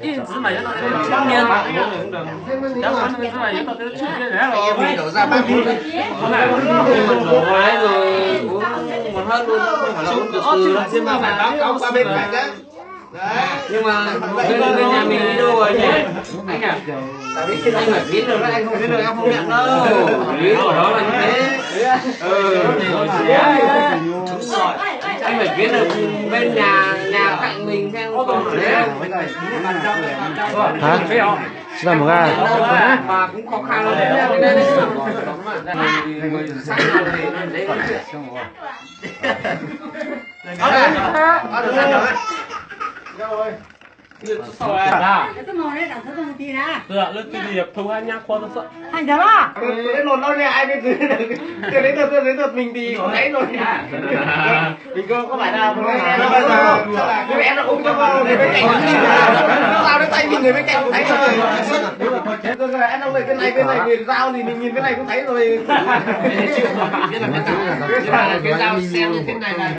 一直买的，当年买的，然后那个是吧？有到这去这人了，em đổ ra 30 phút đấy. Đổ cái rồi uống một hơn luôn, không phải là uống từ từ đâu. Nhưng mà phải báo cáo qua bên cạnh đấy. Đấy. Nhưng mà bên nhà mình đi đâu rồi nhỉ? Anh à? Anh phải biết được đấy, anh không biết được em không nhận đâu. Lý của đó là như thế. Anh phải biết được bên nhà cạnh mình xem còn ở đấy. Hả? Làm một ga. Và cũng khó khăn lắm đấy. Nên là người sáng nào thì đấy còn chuyện.对，那自己头还伢khoa rất sợ. Hành thật á? Cái lồn đâu nha, ai biết từ đến đợt mình thì có thấy rồi nha. Mình có phải là cái bé nó ôm cho vào người bên cạnh nó lao đến tay mình người bên cạnh cũng thấy rồi. Rồi em đâu về cái này người dao thì mình nhìn cái này cũng thấy rồi. Biết là cái dao xem như thế này là